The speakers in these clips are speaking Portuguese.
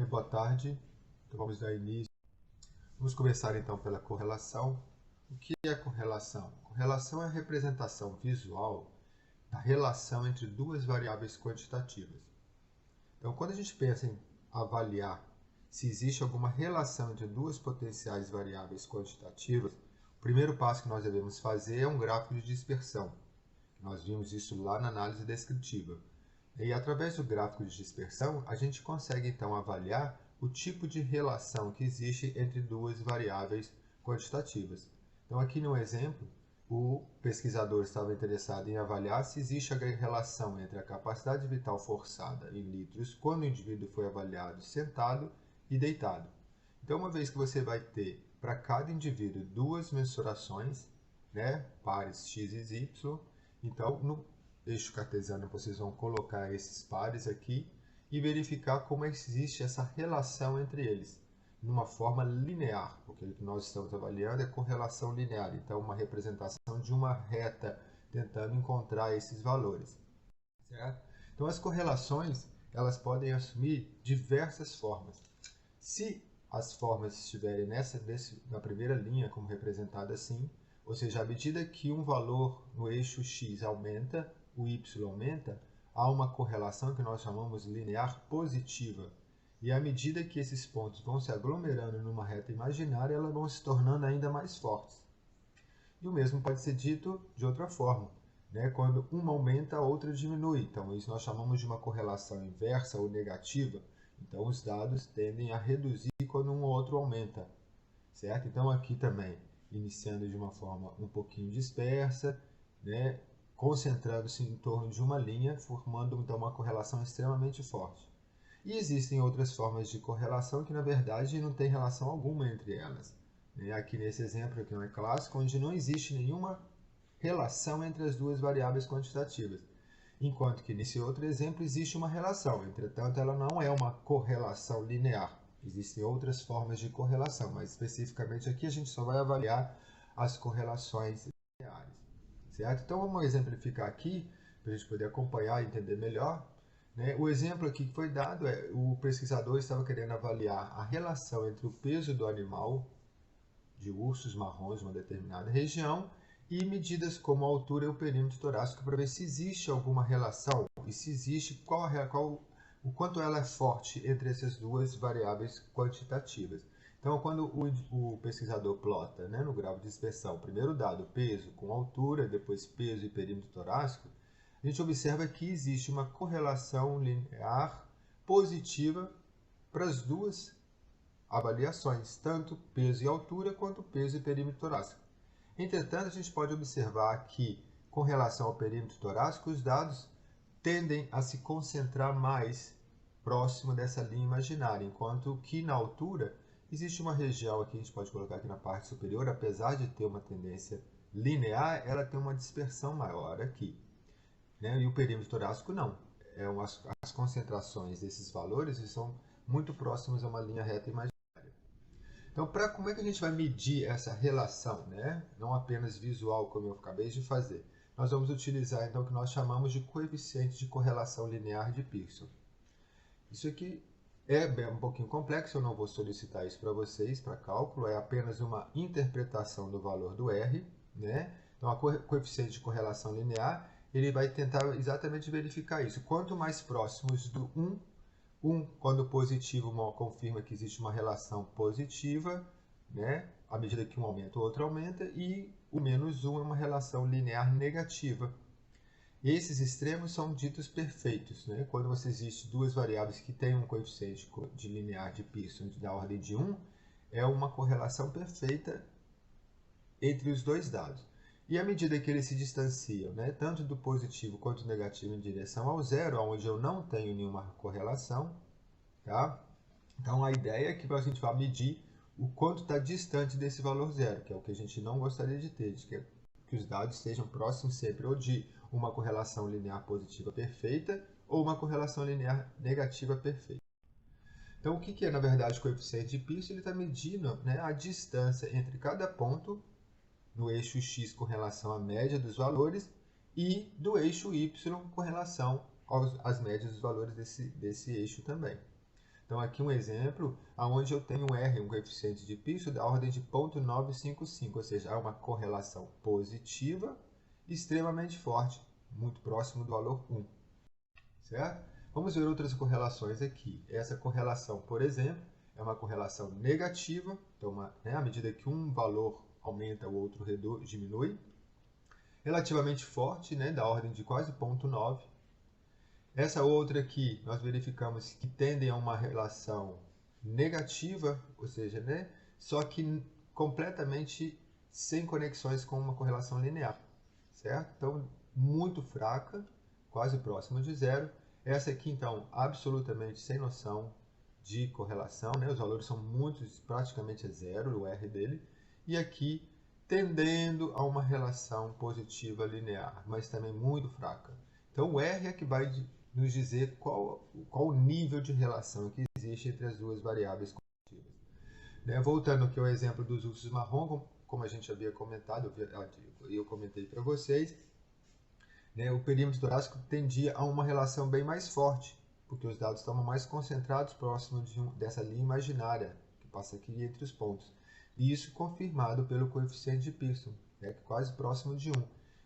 Boa tarde. Então vamos dar início. Vamos começar então pela correlação. O que é correlação? Correlação é a representação visual da relação entre duas variáveis quantitativas. Então, quando a gente pensa em avaliar se existe alguma relação entre duas potenciais variáveis quantitativas, o primeiro passo que nós devemos fazer é um gráfico de dispersão. Nós vimos isso lá na análise descritiva. E através do gráfico de dispersão, a gente consegue então avaliar o tipo de relação que existe entre duas variáveis quantitativas. Então, aqui no exemplo, o pesquisador estava interessado em avaliar se existe a relação entre a capacidade vital forçada em litros quando o indivíduo foi avaliado sentado e deitado. Então, uma vez que você vai ter para cada indivíduo duas mensurações, pares x e y, então no eixo cartesiano vocês vão colocar esses pares aqui e verificar como existe essa relação entre eles, numa forma linear, porque o que nós estamos avaliando é correlação linear, então uma representação de uma reta tentando encontrar esses valores. Certo? Então as correlações elas podem assumir diversas formas. Se as formas estiverem na primeira linha, como representada assim, ou seja, à medida que um valor no eixo x aumenta, o y aumenta, há uma correlação que nós chamamos linear positiva. E à medida que esses pontos vão se aglomerando numa reta imaginária, elas vão se tornando ainda mais fortes. E o mesmo pode ser dito de outra forma, quando uma aumenta, a outra diminui. Então, isso nós chamamos de uma correlação inversa ou negativa. Então, os dados tendem a reduzir quando um ou outro aumenta, certo? Então, aqui também, iniciando de uma forma um pouquinho dispersa, concentrando-se em torno de uma linha, formando então uma correlação extremamente forte. E existem outras formas de correlação que, na verdade, não tem relação alguma entre elas. Aqui nesse exemplo, que não é clássico, onde não existe nenhuma relação entre as duas variáveis quantitativas. Enquanto que nesse outro exemplo existe uma relação, entretanto ela não é uma correlação linear. Existem outras formas de correlação, mas especificamente aqui a gente só vai avaliar as correlações lineares. Certo? Então vamos exemplificar aqui, para a gente poder acompanhar e entender melhor. O exemplo aqui que foi dado é o pesquisador estava querendo avaliar a relação entre o peso do animal, de ursos marrons, uma determinada região, e medidas como a altura e o perímetro torácico para ver se existe alguma relação e se existe o quanto ela é forte entre essas duas variáveis quantitativas. Então, quando o pesquisador plota no grau de dispersão, primeiro dado peso com altura, depois peso e perímetro torácico, a gente observa que existe uma correlação linear positiva para as duas avaliações, tanto peso e altura quanto peso e perímetro torácico. Entretanto, a gente pode observar que, com relação ao perímetro torácico, os dados tendem a se concentrar mais próximo dessa linha imaginária, enquanto que na altura existe uma região aqui, a gente pode colocar aqui na parte superior, apesar de ter uma tendência linear, ela tem uma dispersão maior aqui. E o perímetro torácico não. As concentrações desses valores são muito próximas a uma linha reta imaginária. Então, como é que a gente vai medir essa relação, não apenas visual, como eu acabei de fazer? Nós vamos utilizar, então, o que nós chamamos de coeficiente de correlação linear de Pearson. Isso aqui é um pouquinho complexo, eu não vou solicitar isso para vocês, para cálculo, é apenas uma interpretação do valor do R. Então, a coeficiente de correlação linear, ele vai tentar exatamente verificar isso. Quanto mais próximos do 1, quando positivo, confirma que existe uma relação positiva, à medida que um aumenta, o outro aumenta, e o menos 1 é uma relação linear negativa. E esses extremos são ditos perfeitos. Quando você existe duas variáveis que têm um coeficiente de linear de Pearson da ordem de 1, é uma correlação perfeita entre os dois dados. E à medida que eles se distanciam, tanto do positivo quanto do negativo em direção ao zero, onde eu não tenho nenhuma correlação, tá? Então a ideia é que a gente vai medir o quanto está distante desse valor zero, que é o que a gente não gostaria de ter, que os dados estejam próximos sempre ou de uma correlação linear positiva perfeita ou uma correlação linear negativa perfeita. Então o que é na verdade o coeficiente de Pearson? Ele está medindo a distância entre cada ponto no eixo x com relação à média dos valores e do eixo y com relação às médias dos valores desse eixo também. Então aqui um exemplo onde eu tenho um R, um coeficiente de Pearson da ordem de 0,955, ou seja, há uma correlação positiva extremamente forte, muito próximo do valor 1. Certo? Vamos ver outras correlações aqui. Essa correlação, por exemplo, é uma correlação negativa, então à medida que um valor aumenta, o outro diminui. Relativamente forte, da ordem de quase 0,9. Essa outra aqui, nós verificamos que tendem a uma relação negativa, ou seja, só que completamente sem conexões com uma correlação linear, certo? Então, muito fraca, quase próxima de zero. Essa aqui, então, absolutamente sem noção de correlação, os valores são praticamente zero, o R dele. E aqui, tendendo a uma relação positiva linear, mas também muito fraca. Então, o R é que vai nos dizer qual o nível de relação que existe entre as duas variáveis quantitativas. Voltando aqui ao exemplo dos ursos marrom, como a gente havia comentado, eu comentei para vocês, o perímetro torácico tendia a uma relação bem mais forte, porque os dados estavam mais concentrados próximo dessa linha imaginária, que passa aqui entre os pontos. E isso confirmado pelo coeficiente de Pearson, quase próximo de 1.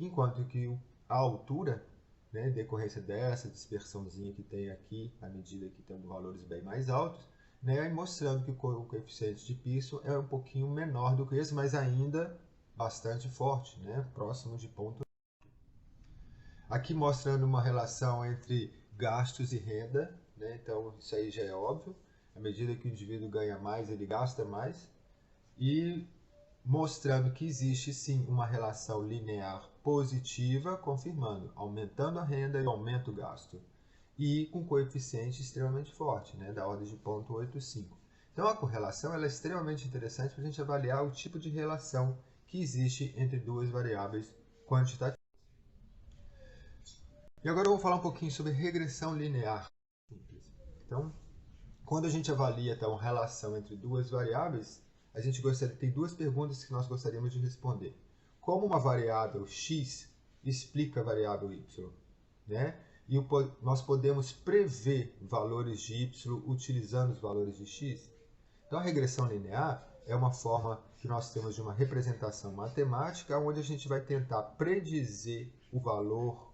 Enquanto que a altura, em decorrência dessa dispersãozinha que tem aqui, à medida que tem valores bem mais altos, mostrando que o coeficiente de Pearson é um pouquinho menor do que esse, mas ainda bastante forte, próximo de ponto. Aqui mostrando uma relação entre gastos e renda, então isso aí já é óbvio. À medida que o indivíduo ganha mais, ele gasta mais. E mostrando que existe sim uma relação linear positiva, confirmando, aumentando a renda e aumenta o gasto. E com coeficiente extremamente forte, da ordem de 0,85. Então a correlação ela é extremamente interessante para a gente avaliar o tipo de relação que existe entre duas variáveis quantitativas. E agora eu vou falar um pouquinho sobre regressão linear. Então, quando a gente avalia então, a relação entre duas variáveis, a gente tem duas perguntas que nós gostaríamos de responder. Como uma variável x explica a variável y? E nós podemos prever valores de y utilizando os valores de x? Então, a regressão linear é uma forma que nós temos de uma representação matemática, onde a gente vai tentar predizer o valor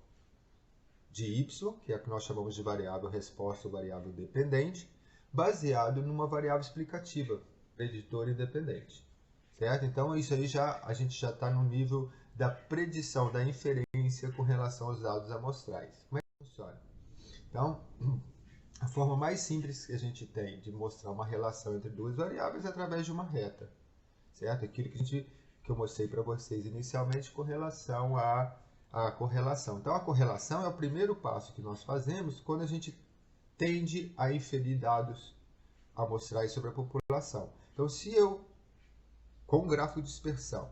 de y, que é o que nós chamamos de variável resposta ou variável dependente, baseado numa variável explicativa, preditor independente. Certo? Então, isso aí a gente já está no nível da predição, da inferência com relação aos dados amostrais. Como é que funciona? Então, a forma mais simples que a gente tem de mostrar uma relação entre duas variáveis é através de uma reta. Certo? Aquilo que eu mostrei para vocês inicialmente com relação à correlação. Então, a correlação é o primeiro passo que nós fazemos quando a gente tende a inferir dados amostrais sobre a população. Então, se eu, com um gráfico de dispersão,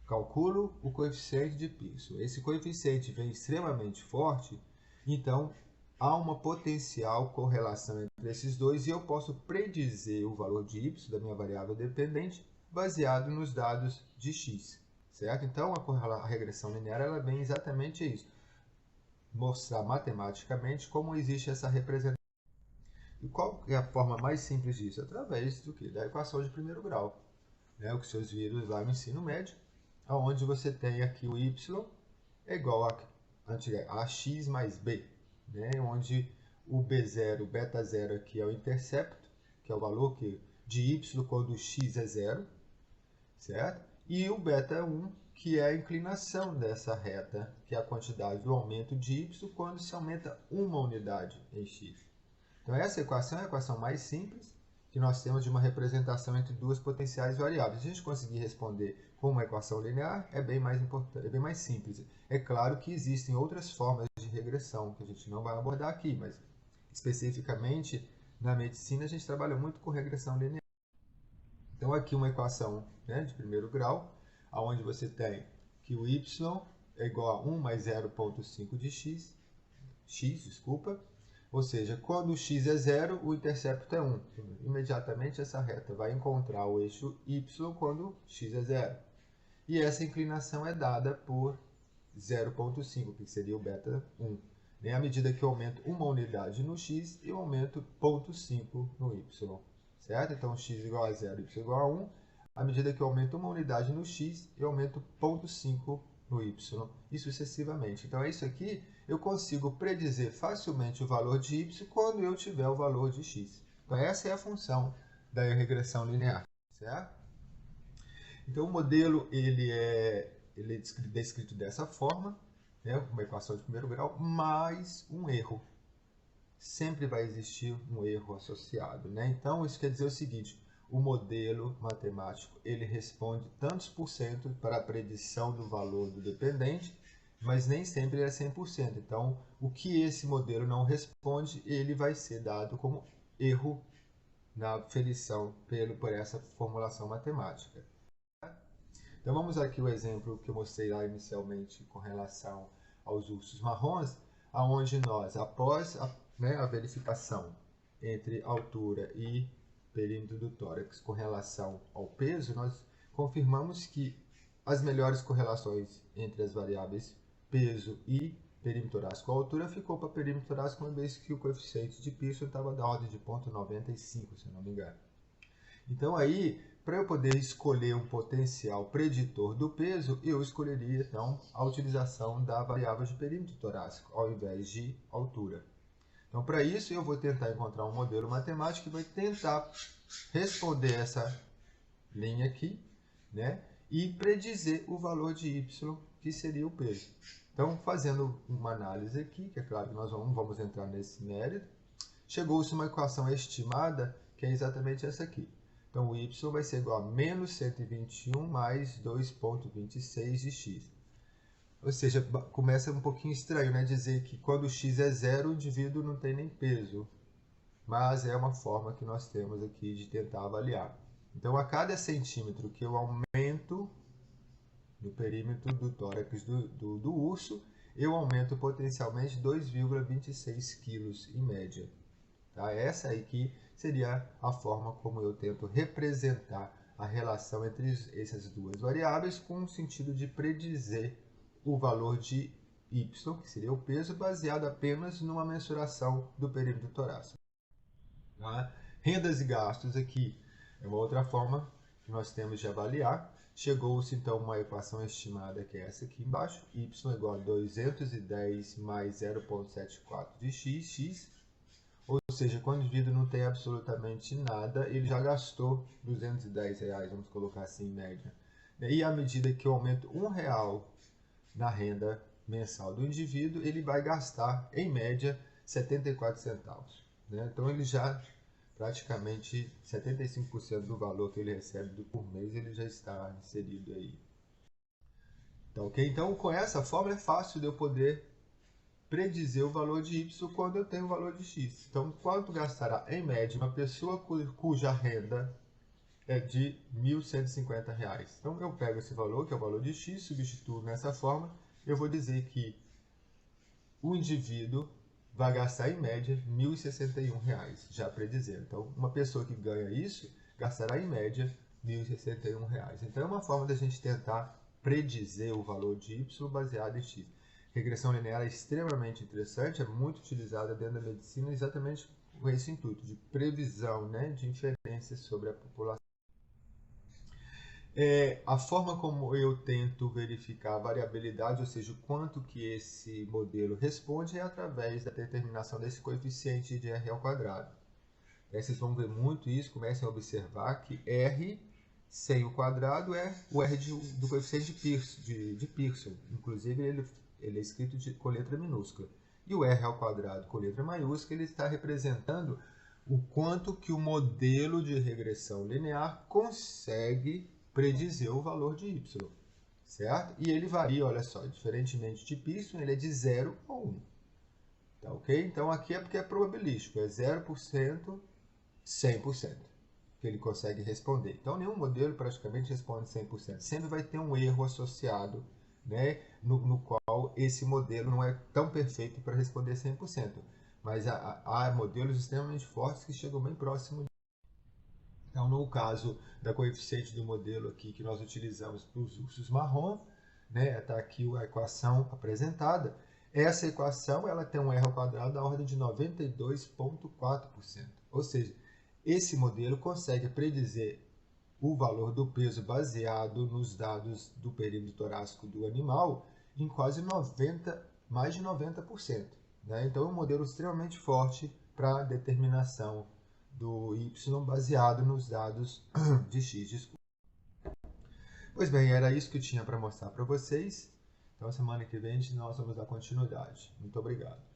calculo o coeficiente de Pearson, esse coeficiente vem extremamente forte, então há uma potencial correlação entre esses dois e eu posso predizer o valor de y da minha variável dependente baseado nos dados de x, certo? Então, a regressão linear ela vem exatamente isso, mostrar matematicamente como existe essa representação. E qual é a forma mais simples disso? Através do quê? Da equação de primeiro grau, o que vocês viram lá no ensino médio, onde você tem aqui o y é igual a x mais b, onde o b0, o beta 0 aqui é o intercepto, que é o valor de y quando x é zero, certo? E o beta 1, que é a inclinação dessa reta, que é a quantidade do aumento de y quando se aumenta uma unidade em x. Então essa equação é a equação mais simples que nós temos de uma representação entre duas potenciais variáveis. Se a gente conseguir responder com uma equação linear, é bem mais importante, é bem mais simples. É claro que existem outras formas de regressão que a gente não vai abordar aqui, mas especificamente na medicina a gente trabalha muito com regressão linear. Então aqui uma equação de primeiro grau, onde você tem que o y é igual a 1 mais 0,5 de x, ou seja, quando o x é zero, o intercepto é 1. Imediatamente essa reta vai encontrar o eixo y quando x é zero. E essa inclinação é dada por 0,5, que seria o beta 1. né? À medida que eu aumento uma unidade no x, eu aumento 0,5 no y, certo? Então, x igual a 0, y igual a 1. À medida que eu aumento uma unidade no x, eu aumento 0,5 no y, e sucessivamente. Então, é isso aqui, eu consigo predizer facilmente o valor de y quando eu tiver o valor de x. Então, essa é a função da regressão linear, certo? Então, o modelo ele é descrito dessa forma, né? Uma equação de primeiro grau, mais um erro. Sempre vai existir um erro associado, né? Então, isso quer dizer o seguinte: o modelo matemático ele responde tantos por cento para a predição do valor do dependente, mas nem sempre é 100%. Então, o que esse modelo não responde, ele vai ser dado como erro na aferição por essa formulação matemática. Então vamos aqui o exemplo que eu mostrei lá inicialmente com relação aos ursos marrons, aonde nós, após a verificação entre altura e perímetro do tórax com relação ao peso, nós confirmamos que as melhores correlações entre as variáveis peso e perímetro torácico à altura ficou para perímetro torácico, uma vez que o coeficiente de Pearson estava da ordem de 0,95, se eu não me engano. Então aí, para eu poder escolher um potencial preditor do peso, eu escolheria então a utilização da variável de perímetro torácico, ao invés de altura. Então, para isso, eu vou tentar encontrar um modelo matemático que vai tentar responder essa linha aqui, né? E predizer o valor de y, que seria o peso. Então, fazendo uma análise aqui, que é claro que nós não vamos entrar nesse mérito, chegou-se uma equação estimada, que é exatamente essa aqui. Então, o y vai ser igual a menos 121 mais 2,26 de x. Ou seja, começa um pouquinho estranho, né? Dizer que quando x é zero, o indivíduo não tem nem peso. Mas é uma forma que nós temos aqui de tentar avaliar. Então, a cada centímetro que eu aumento no perímetro do tórax do urso, eu aumento potencialmente 2,26 quilos em média. Tá? Essa aqui seria a forma como eu tento representar a relação entre essas duas variáveis com o sentido de predizer o valor de y, que seria o peso, baseado apenas numa mensuração do perímetro torácico. Tá? Rendas e gastos aqui é uma outra forma que nós temos de avaliar. Chegou-se então uma equação estimada, que é essa aqui embaixo, y igual a 210 mais 0,74 de x. Ou seja, quando o indivíduo não tem absolutamente nada, ele já gastou R$210, vamos colocar assim em média. E à medida que eu aumento R$1 na renda mensal do indivíduo, ele vai gastar, em média, 74 centavos. Né? Então, ele já, praticamente, 75% do valor que ele recebe por mês, ele já está inserido aí. Então, okay? Então, com essa fórmula é fácil de eu poder predizer o valor de y quando eu tenho o valor de x. Então, quanto gastará, em média, uma pessoa cuja renda é de R$1.150? Então, eu pego esse valor, que é o valor de x, substituo nessa forma, eu vou dizer que o indivíduo vai gastar, em média, R$1.061, já predizendo. Então, uma pessoa que ganha isso, gastará, em média, R$1.061. Então, é uma forma da gente tentar predizer o valor de y baseado em x. Regressão linear é extremamente interessante, é muito utilizada dentro da medicina exatamente com esse intuito de previsão, né, de inferências sobre a população. A forma como eu tento verificar a variabilidade, ou seja, o quanto que esse modelo responde, é através da determinação desse coeficiente de R ao quadrado. Aí vocês vão ver muito isso, comecem a observar que R sem o quadrado é o R do coeficiente de Pearson. Inclusive, ele é escrito com letra minúscula. E o R ao quadrado com letra maiúscula, ele está representando o quanto que o modelo de regressão linear consegue predizer o valor de y, certo? E ele varia, olha só, diferentemente de Pearson, ele é de 0 a 1. Tá, ok? Então, aqui é porque é probabilístico, é 0%, 100%, que ele consegue responder. Então, nenhum modelo praticamente responde 100%. Sempre vai ter um erro associado, né, no qual esse modelo não é tão perfeito para responder 100%. Mas há modelos extremamente fortes que chegam bem próximo. Então, no caso da coeficiente do modelo aqui que nós utilizamos para os ursos marrom, né, está aqui a equação apresentada, Essa equação ela tem um R ao quadrado da ordem de 92,4%. Ou seja, esse modelo consegue predizer o valor do peso baseado nos dados do perímetro torácico do animal em quase mais de 90%. Né? Então, é um modelo extremamente forte para a determinação do Y baseado nos dados de X. Desculpa. Pois bem, era isso que eu tinha para mostrar para vocês. Então, semana que vem nós vamos dar continuidade. Muito obrigado.